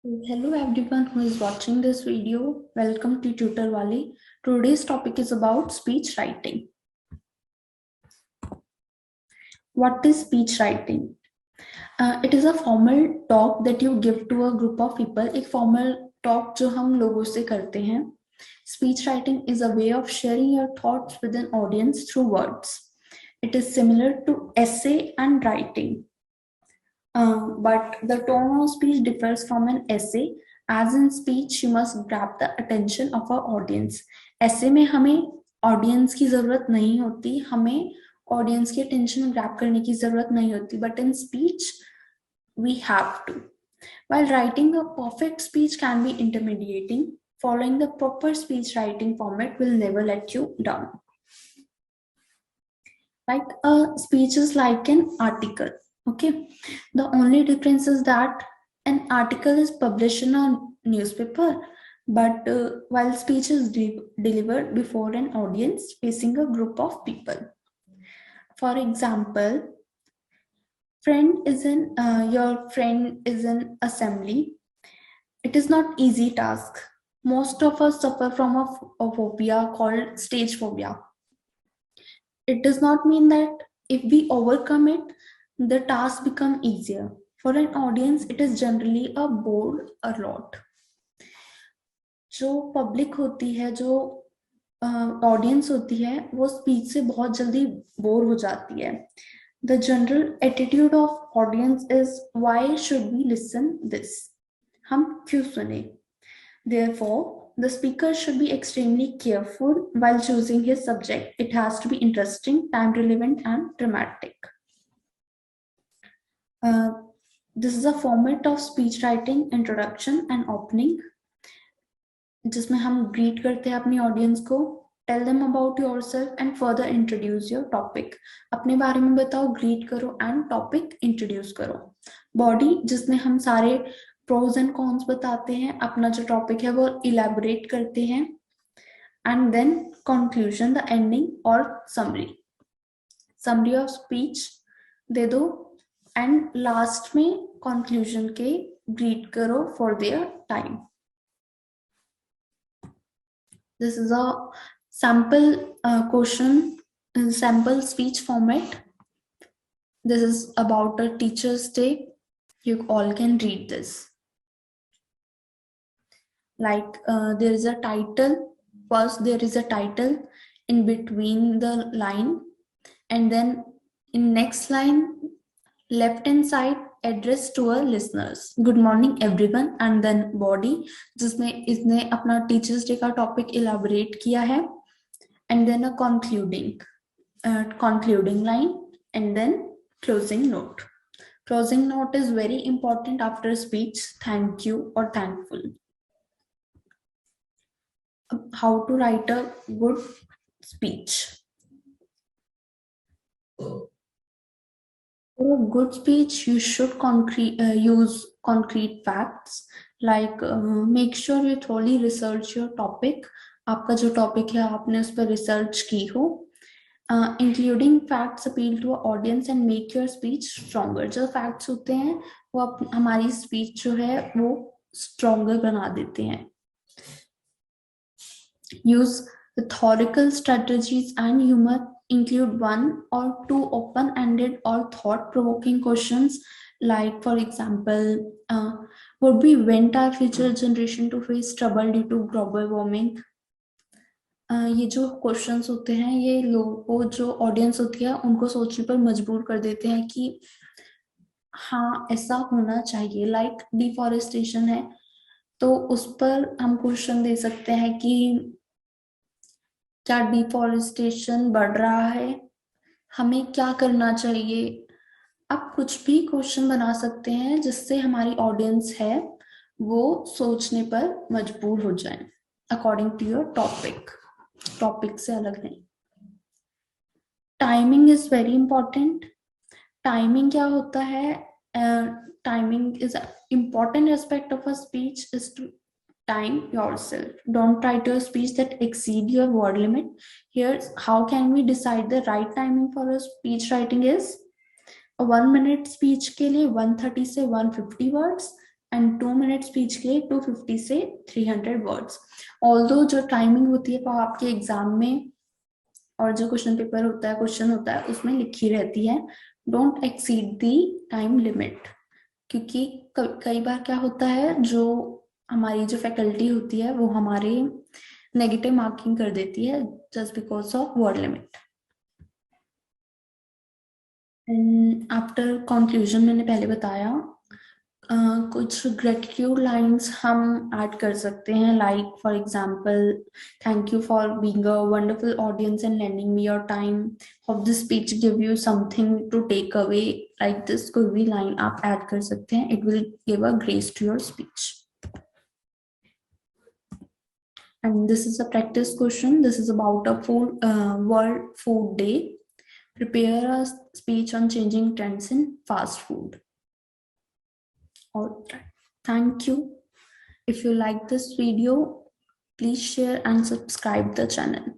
Hello everyone who is watching this video. Welcome to Tutor Wali. Today's topic is about speech writing. What is speech writing? It is a formal talk that you give to a group of people. एक formal talk जो हम लोगों से करते हैं. Speech writing is a way of sharing your thoughts with an audience through words. It is similar to essay and writing. But the tone of speech differs from an essay. As in speech, you must grab the attention of our audience. ऐसे में हमें audience की जरूरत नहीं होती, हमें audience की attention grab करने की जरूरत नहीं होती. But in speech, we have to. While writing a perfect speech can be intimidating, following the proper speech writing format will never let you down. Like a speech is like an article. Okay, the only difference is that an article is published in a newspaper, but while speech is delivered before an audience facing a group of people. For example, your friend is in assembly. It is not easy task. Most of us suffer from a phobia called stage phobia. It does not mean that if we overcome it, the task become easier. For an audience, it is generally a bore a lot. जो public होती है, जो audience होती है, वो speech से बहुत जल्दी बोर हो जाती है. The general attitude of audience is why should we listen this? हम क्यों सुने? Therefore, the speaker should be extremely careful while choosing his subject. It has to be interesting, time relevant, and dramatic. This is a format of speech writing, introduction and opening, जिसमें हम greet करते हैं अपनी audience को, tell them about yourself and further introduce your topic. अपने बारे में बताओ, greet करो and topic introduce करो. Body, जिसमें हम सारे pros and cons बताते हैं, अपना जो topic है वो elaborate करते हैं, and then conclusion, the ending or summary of speech दे दो, and last में conclusion के greet करो for their time. This is a sample question, sample speech format. This is about a teacher's day. You all can read this. Like there is a title. First, there is a title in between the line, and then in next line, left hand side, address to our listeners. Good morning everyone, and then body, जिसमें इसने अपना teachers day का topic elaborate किया है, and then a concluding line, and then closing note. Closing note is very important after speech. Thank you or thankful. How to write a good speech. For a good speech, you should use concrete facts. Like make sure you thoroughly research your topic. आपका जो topic है आपने उस पर research की हो. Including facts appeal to an audience and make your speech stronger. जो facts होते हैं वो हमारी speech जो है वो stronger बना देते हैं. Use rhetorical strategies and humor. Include one or two open-ended or thought-provoking questions, like for example, would we want our future generation to face trouble due to global warming? ये जो questions होते हैं ये लोगों को, जो ऑडियंस होती है उनको सोचने पर मजबूर कर देते हैं कि हाँ ऐसा होना चाहिए. लाइक डिफॉरेस्टेशन है तो उस पर हम क्वेश्चन दे सकते हैं कि क्या डिफॉरेस्टेशन बढ़ रहा है, हमें क्या करना चाहिए. आप कुछ भी क्वेश्चन बना सकते हैं जिससे हमारी ऑडियंस है वो सोचने पर मजबूर हो जाए अकॉर्डिंग टू योर टॉपिक से अलग नहीं. Timing is very important. Timing क्या होता है? Timing is important aspect of a speech is to time yourself. Don't write a speech that exceed your word limit. Here's how can we decide the right timing for a speech writing is a 1 minute speech के लिए 130 से 150 words, and 2 minute speech के लिए 250 से 300 words. Although जो timing होती है वो आपके एग्जाम में और जो क्वेश्चन पेपर होता है, क्वेश्चन होता है, उसमें लिखी रहती है don't exceed the time limit. क्योंकि कई बार क्या होता है, जो हमारी जो फैकल्टी होती है वो हमारे नेगेटिव मार्किंग कर देती है just because of word limit. After conclusion मैंने पहले बताया, कुछ ग्रेटिट्यूड लाइंस हम ऐड कर सकते हैं, like for example thank you for being a wonderful audience and lending me your time, hope this speech give you something to take away, like this कोई भी लाइन आप ऐड कर सकते हैं, it will give a grace to your speech. And this is a practice question. This is about a World Food Day. Prepare a speech on changing trends in fast food. All right. Thank you. If you like this video, please share and subscribe the channel.